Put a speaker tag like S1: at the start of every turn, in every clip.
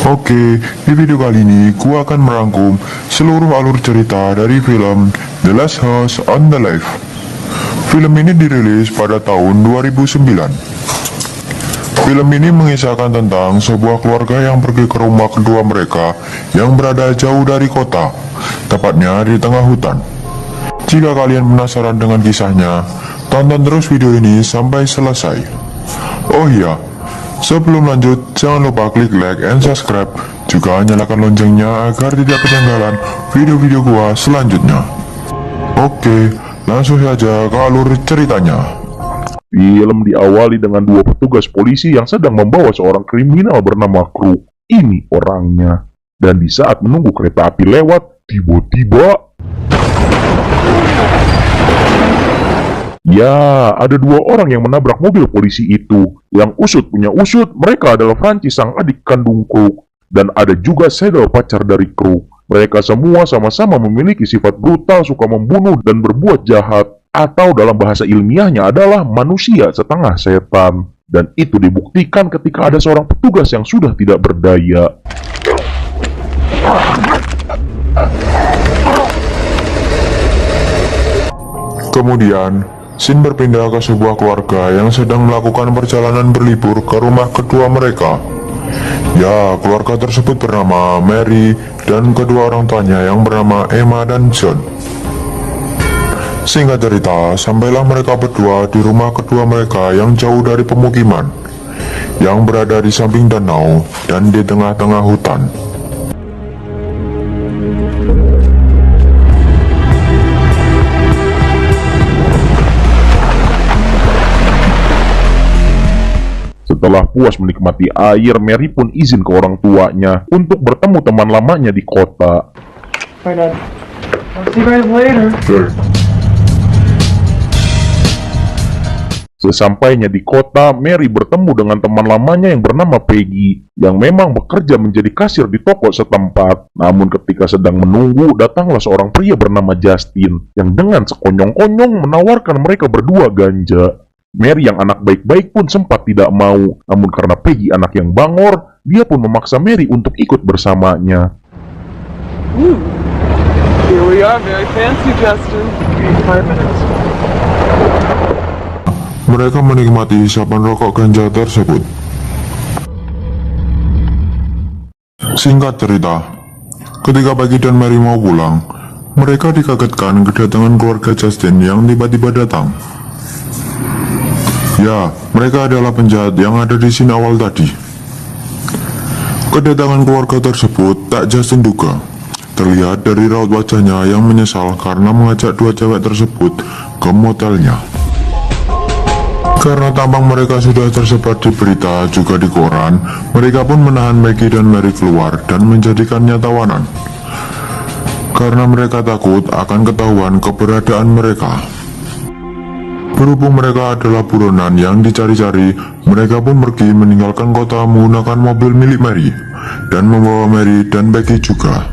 S1: Oke, di video kali ini gua akan merangkum seluruh alur cerita dari film The Last House on the Left. Film ini dirilis pada tahun 2009. Film ini mengisahkan tentang sebuah keluarga yang pergi ke rumah kedua mereka yang berada jauh dari kota, tepatnya di tengah hutan. Jika kalian penasaran dengan kisahnya, tonton terus video ini sampai selesai. Oh iya, sebelum lanjut, jangan lupa klik like and subscribe, juga nyalakan loncengnya agar tidak ketinggalan video-video gua selanjutnya. Oke, langsung saja ke alur ceritanya.
S2: Film diawali dengan dua petugas polisi yang sedang membawa seorang kriminal bernama Kruk. Ini orangnya. Dan di saat menunggu kereta api lewat, tiba-tiba... Ya, ada dua orang yang menabrak mobil polisi itu. Yang usut punya usut, mereka adalah Francis sang adik kandung Kruk. Dan ada juga Shadow pacar dari Kruk. Mereka semua sama-sama memiliki sifat brutal, suka membunuh dan berbuat jahat. Atau dalam bahasa ilmiahnya adalah manusia setengah setan. Dan itu dibuktikan ketika ada seorang petugas yang sudah tidak berdaya.
S1: Kemudian, scene berpindah ke sebuah keluarga yang sedang melakukan perjalanan berlibur ke rumah kedua mereka. Ya, keluarga tersebut bernama Mary dan kedua orang tuanya yang bernama Emma dan John. Singkat cerita, sampailah mereka berdua di rumah kedua mereka yang jauh dari pemukiman, yang berada di samping danau dan di tengah-tengah hutan.
S2: Setelah puas menikmati air, Mary pun izin ke orang tuanya untuk bertemu teman lamanya di kota.
S3: Bye, Dad. I'll see you guys later.
S2: Sesampainya di kota, Mary bertemu dengan teman lamanya yang bernama Peggy, yang memang bekerja menjadi kasir di toko setempat. Namun ketika sedang menunggu, datanglah seorang pria bernama Justin, yang dengan sekonyong-konyong menawarkan mereka berdua ganja. Mary yang anak baik-baik pun sempat tidak mau, namun karena Peggy anak yang bangor, dia pun memaksa Mary untuk ikut bersamanya.
S3: Here we are, very fancy, Justin. 5 minutes.
S1: Mereka menikmati isapan rokok ganja tersebut. Singkat cerita, ketika Peggy dan Mary mau pulang, mereka dikagetkan kedatangan keluarga Justin yang tiba-tiba datang. Ya, mereka adalah penjahat yang ada di scene awal tadi. Kedatangan keluarga tersebut tak Justin duga. Terlihat dari raut wajahnya yang menyesal karena mengajak dua cewek tersebut ke motelnya. Karena tampang mereka sudah tersebar di berita juga di koran, mereka pun menahan Maggie dan Mary keluar dan menjadikannya tawanan. Karena mereka takut akan ketahuan keberadaan mereka. Berhubung mereka adalah buronan yang dicari-cari, mereka pun pergi meninggalkan kota menggunakan mobil milik Mary dan membawa Mary dan Maggie juga.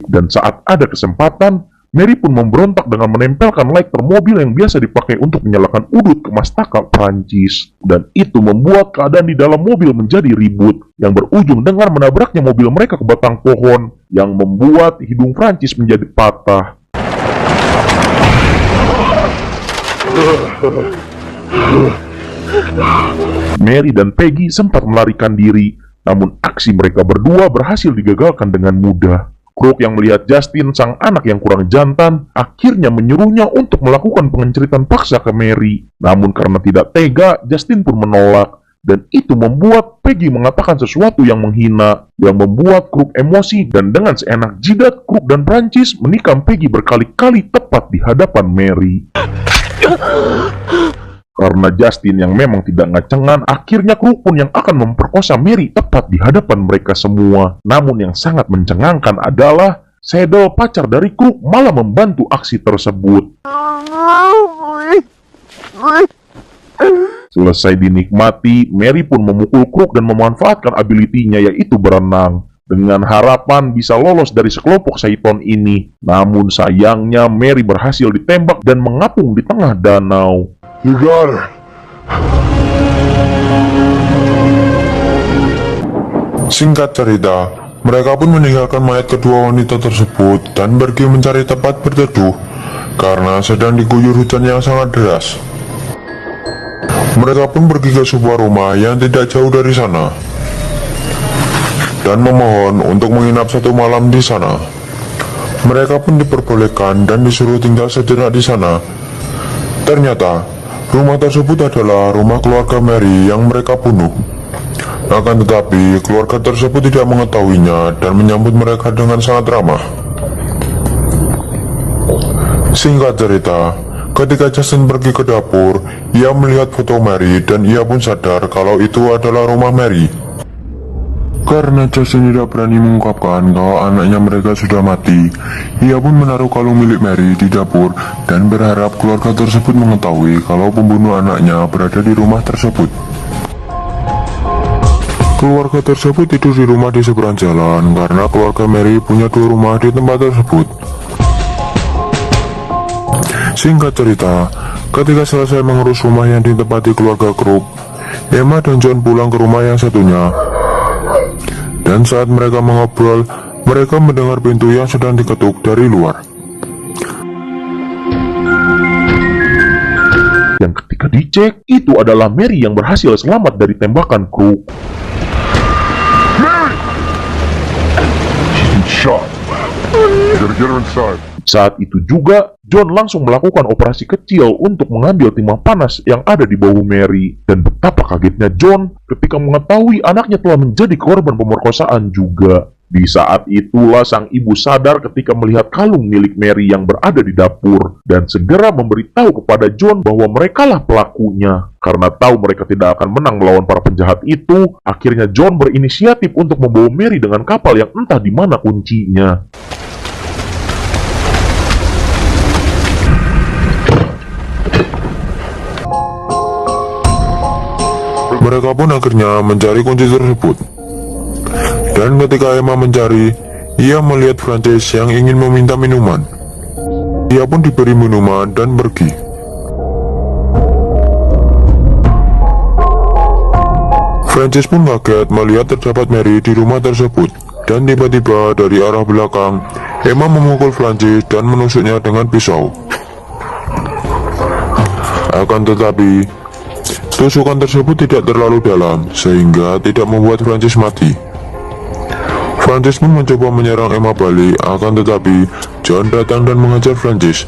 S2: Dan saat ada kesempatan, Mary pun memberontak dengan menempelkan lighter mobil yang biasa dipakai untuk menyalakan udut ke mastaka Prancis. Dan itu membuat keadaan di dalam mobil menjadi ribut, yang berujung dengan menabraknya mobil mereka ke batang pohon, yang membuat hidung Prancis menjadi patah. Mary dan Peggy sempat melarikan diri, namun aksi mereka berdua berhasil digagalkan dengan mudah. Kruk yang melihat Justin, sang anak yang kurang jantan, akhirnya menyuruhnya untuk melakukan pengenceritan paksa ke Mary. Namun karena tidak tega, Justin pun menolak. Dan itu membuat Peggy mengatakan sesuatu yang menghina, yang membuat Kruk emosi, dan dengan seenak jidat, Kruk dan Prancis menikam Peggy berkali-kali tepat di hadapan Mary. Karena Justin yang memang tidak ngacengan, akhirnya Kruk pun yang akan memperkosa Mary tepat di hadapan mereka semua. Namun yang sangat mencengangkan adalah Shadow pacar dari Kruk malah membantu aksi tersebut. Selesai dinikmati, Mary pun memukul Kruk dan memanfaatkan ability-nya yaitu berenang, dengan harapan bisa lolos dari sekelompok Saiton ini. Namun sayangnya Mary berhasil ditembak dan mengapung di tengah danau.
S1: You got her. Singkat cerita, mereka pun meninggalkan mayat kedua wanita tersebut dan pergi mencari tempat berteduh karena sedang diguyur hujan yang sangat deras. Mereka pun pergi ke sebuah rumah yang tidak jauh dari sana dan memohon untuk menginap satu malam di sana. Mereka pun diperbolehkan dan disuruh tinggal sejenak di sana. Ternyata, rumah tersebut adalah rumah keluarga Mary yang mereka bunuh. Akan tetapi, keluarga tersebut tidak mengetahuinya dan menyambut mereka dengan sangat ramah. Singkat cerita, ketika Justin pergi ke dapur, ia melihat foto Mary dan ia pun sadar kalau itu adalah rumah Mary. Karena Justin tidak berani mengungkapkan kalau anaknya mereka sudah mati, ia pun menaruh kalung milik Mary di dapur dan berharap keluarga tersebut mengetahui kalau pembunuh anaknya berada di rumah tersebut. Keluarga tersebut tidur di rumah di seberang jalan karena keluarga Mary punya 2 rumah di tempat tersebut. Singkat cerita, ketika selesai mengurus rumah yang ditempati keluarga Crook, Emma dan John pulang ke rumah yang satunya. Dan saat mereka mengobrol, mereka mendengar pintu yang sedang diketuk dari luar.
S2: Dan ketika dicek, itu adalah Mary yang berhasil selamat dari tembakan Crook.
S1: Mary! She's been shot. Get her inside.
S2: Saat itu juga, John langsung melakukan operasi kecil untuk mengambil timah panas yang ada di bahu Mary. Dan betapa kagetnya John ketika mengetahui anaknya telah menjadi korban pemerkosaan juga. Di saat itulah sang ibu sadar ketika melihat kalung milik Mary yang berada di dapur dan segera memberitahu kepada John bahwa merekalah pelakunya. Karena tahu mereka tidak akan menang melawan para penjahat itu, akhirnya John berinisiatif untuk membawa Mary dengan kapal yang entah di mana kuncinya.
S1: Mereka pun akhirnya mencari kunci tersebut. Dan ketika Emma mencari, ia melihat Frances yang ingin meminta minuman. Ia pun diberi minuman dan pergi. Frances pun kaget melihat terdapat Mary di rumah tersebut. Dan tiba-tiba dari arah belakang, Emma memukul Frances dan menusuknya dengan pisau. Akan tetapi, tusukan tersebut tidak terlalu dalam, sehingga tidak membuat Frances mati. Frances pun mencoba menyerang Emma balik, akan tetapi John datang dan mengejar Frances.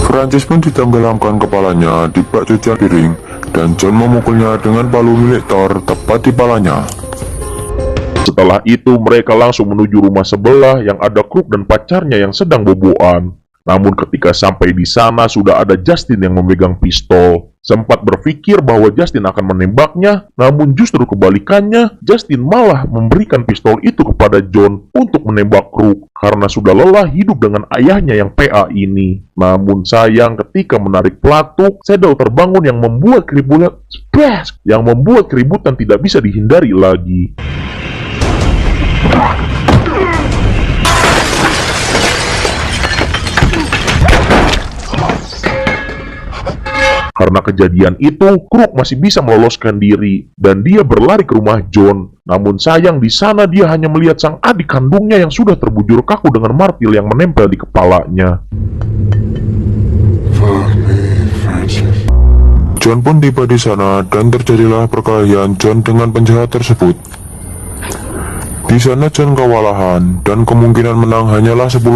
S1: Frances pun ditenggelamkan kepalanya di bak cucian piring, dan John memukulnya dengan palu milik Thor tepat di palanya.
S2: Setelah itu, mereka langsung menuju rumah sebelah yang ada Crook dan pacarnya yang sedang boboan. Namun ketika sampai di sana sudah ada Justin yang memegang pistol. Sempat berpikir bahwa Justin akan menembaknya, namun justru kebalikannya, Justin malah memberikan pistol itu kepada John untuk menembak Crook karena sudah lelah hidup dengan ayahnya yang PA ini. Namun sayang ketika menarik pelatuk, Shadow terbangun yang membuat keributan tidak bisa dihindari lagi. Karena kejadian itu, Crook masih bisa meloloskan diri dan dia berlari ke rumah John. Namun sayang di sana dia hanya melihat sang adik kandungnya yang sudah terbujur kaku dengan martil yang menempel di kepalanya.
S1: John pun tiba di sana dan terjadilah perkelahian John dengan penjahat tersebut. Di sana John kewalahan dan kemungkinan menang hanyalah 10%.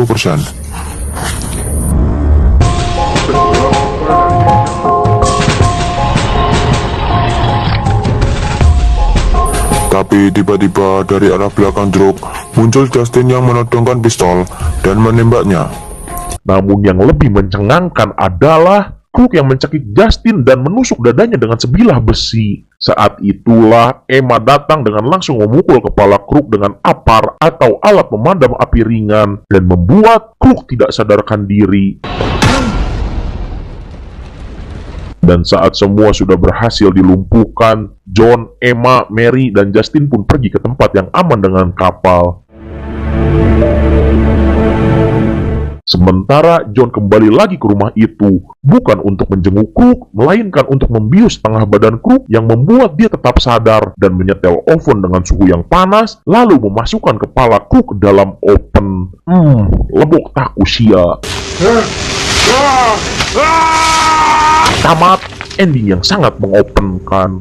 S1: Tapi tiba-tiba dari arah belakang truk muncul Justin yang menodongkan pistol dan menembaknya.
S2: Namun yang lebih mencengangkan adalah Crook yang mencekik Justin dan menusuk dadanya dengan sebilah besi. Saat itulah Emma datang dengan langsung memukul kepala Crook dengan apar atau alat pemadam api ringan dan membuat Crook tidak sadarkan diri. Dan saat semua sudah berhasil dilumpuhkan, John, Emma, Mary, dan Justin pun pergi ke tempat yang aman dengan kapal. Sementara John kembali lagi ke rumah itu, bukan untuk menjenguk Kruk, melainkan untuk membius tengah badan Kruk yang membuat dia tetap sadar dan menyetel oven dengan suhu yang panas, lalu memasukkan kepala Kruk ke dalam oven. Lebok takusia. Tamat, ending yang sangat mengopenkan.